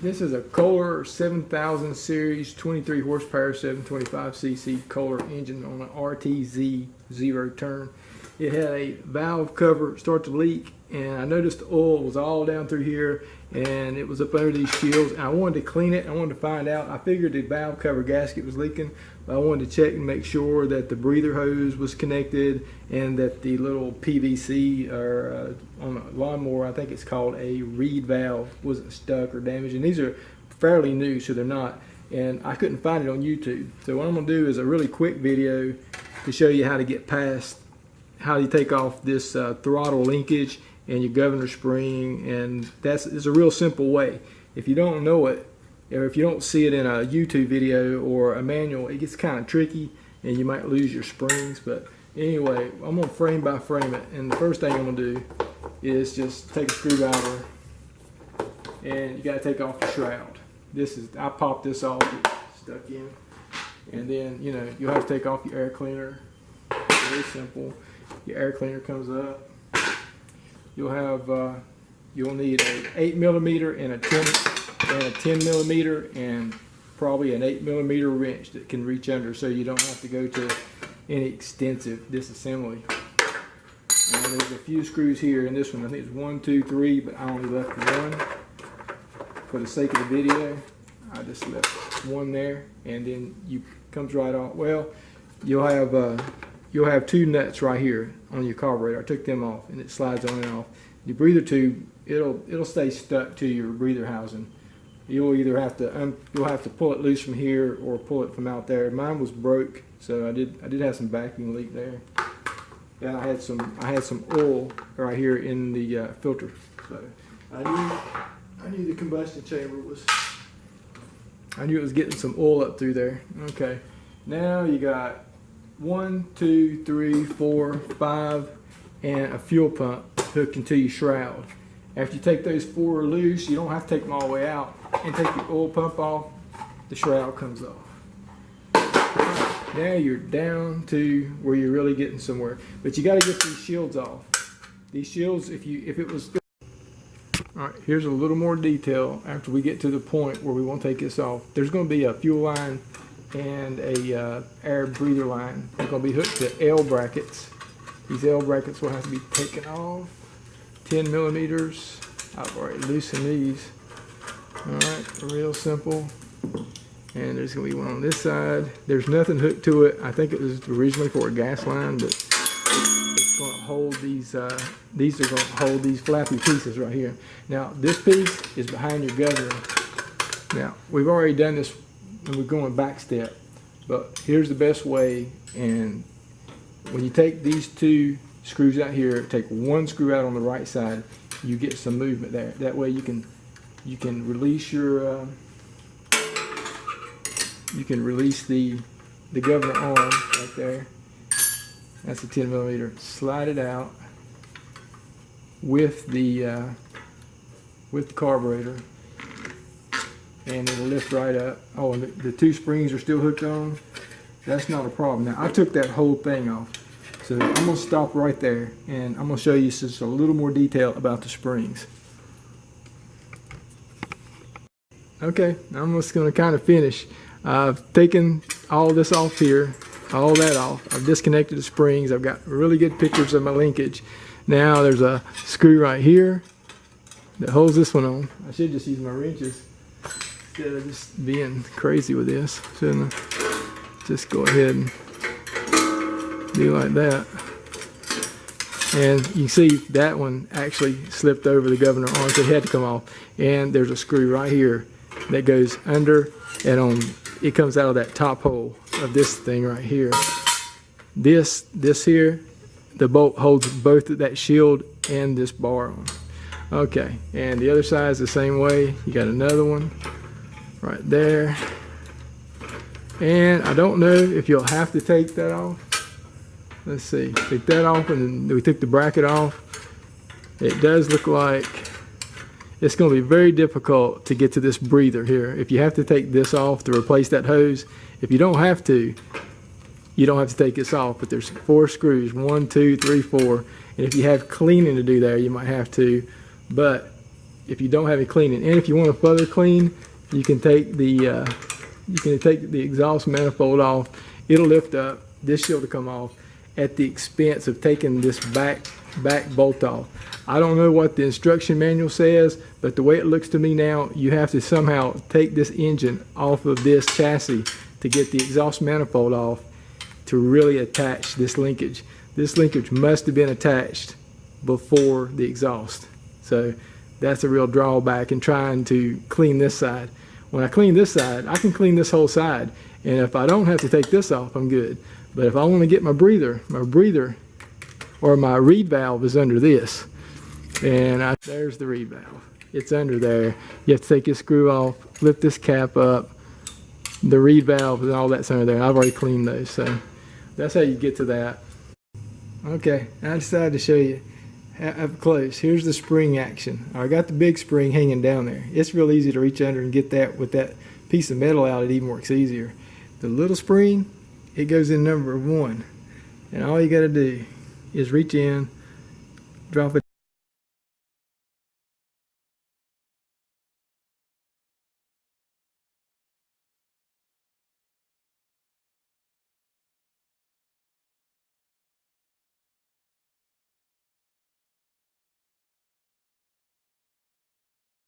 This is a Kohler 7000 series 23 horsepower 725cc Kohler engine on an RTZ Zero turn. It had a valve cover start to leak, and I noticed the oil was all down through here and it was up under these shields, and I wanted to clean it. I wanted to find out. I figured the valve cover gasket was leaking, but I wanted to check and make sure that the breather hose was connected and that the little PVC or on a lawnmower, I think it's called a reed valve, wasn't stuck or damaged. And these are fairly new, so they're not, and I couldn't find it on YouTube. So what I'm going to do is a really quick video to show you how to get past, how you take off this throttle linkage and your governor spring, and it's a real simple way. If you don't know it, or if you don't see it in a YouTube video or a manual, it gets kind of tricky and you might lose your springs. But anyway, I'm going to frame by frame it, and the first thing I'm going to do is just take a screwdriver, and you got to take off the shroud. I popped this off, it's stuck in, and then you'll have to take off your air cleaner. Very simple. Your air cleaner comes up. You'll need a 8mm and a 10mm and probably an 8mm wrench that can reach under, so you don't have to go to any extensive disassembly. And there's a few screws here in this one. I think it's 1, 2, 3, but I only left one for the sake of the video. I just left one there, and then comes right off. Well, you'll have two nuts right here on your carburetor. I took them off, and it slides on and off. Your breather tube, it'll stay stuck to your breather housing. You'll either have to pull it loose from here or pull it from out there. Mine was broke, so I did have some vacuum leak there. And I had some oil right here in the filter. So I knew the combustion chamber was. I knew it was getting some oil up through there. Okay, now you got 1, 2, 3, 4, 5, and a fuel pump hooked into your shroud. After you take those 4 loose, you don't have to take them all the way out, and take your oil pump off, the shroud comes off. Now you're down to where you're really getting somewhere, but you got to get these shields off. These shields, if it was. All right, here's a little more detail after we get to the point where we want to take this off. There's going to be a fuel line and a air breather line. They're going to be hooked to L brackets. These L brackets will have to be taken off. 10mm. I've already loosened these. Alright, real simple. And there's going to be one on this side. There's nothing hooked to it. I think it was originally for a gas line, but it's going to hold these are going to hold these flappy pieces right here. Now, this piece is behind your governor. Now, we've already done this, and we're going back step, but here's the best way. And when you take these 2 screws out here, take one screw out on the right side, you get some movement there. That way you can release your the governor arm right there. That's a 10mm. Slide it out with the carburetor, and it'll lift right up. Oh, and the 2 springs are still hooked on. That's not a problem. Now, I took that whole thing off, so I'm going to stop right there, and I'm going to show you just a little more detail about the springs. Okay, I'm just going to kind of finish. I've taken all this off here, all that off. I've disconnected the springs. I've got really good pictures of my linkage. Now there's a screw right here that holds this one on. I should just use my wrenches instead of just being crazy with this. Shouldn't I? Just go ahead and do like that. And you can see that one actually slipped over the governor arm, so it had to come off. And there's a screw right here that goes under, and it comes out of that top hole of this thing right here. This here, the bolt holds both of that shield and this bar on. Okay, and the other side is the same way. You got another one right there. And I don't know if you'll have to take that off. Let's see, take that off, and then we took the bracket off. It does look like it's going to be very difficult to get to this breather here. If you have to take this off to replace that hose, if you don't have to, you don't have to take this off, but there's 4 screws, 1, 2, 3, 4. And if you have cleaning to do there, you might have to, but if you don't have it cleaning. And if you want to further clean, you can take the exhaust manifold off. It'll lift up. This shield will come off at the expense of taking this back bolt off. I don't know what the instruction manual says, but the way it looks to me now, you have to somehow take this engine off of this chassis to get the exhaust manifold off to really attach this linkage. This linkage must have been attached before the exhaust. So that's a real drawback in trying to clean this side. When I clean this side, I can clean this whole side. And if I don't have to take this off, I'm good. But if I want to get my breather or my reed valve is under this. And there's the reed valve. It's under there. You have to take this screw off, lift this cap up. The reed valve and all that's under there. I've already cleaned those. So that's how you get to that. Okay, I decided to show you up close. Here's the spring action. I got the big spring hanging down there. It's real easy to reach under and get that with that piece of metal out. It even works easier. The little spring, it goes in number 1. And all you got to do is reach in, drop it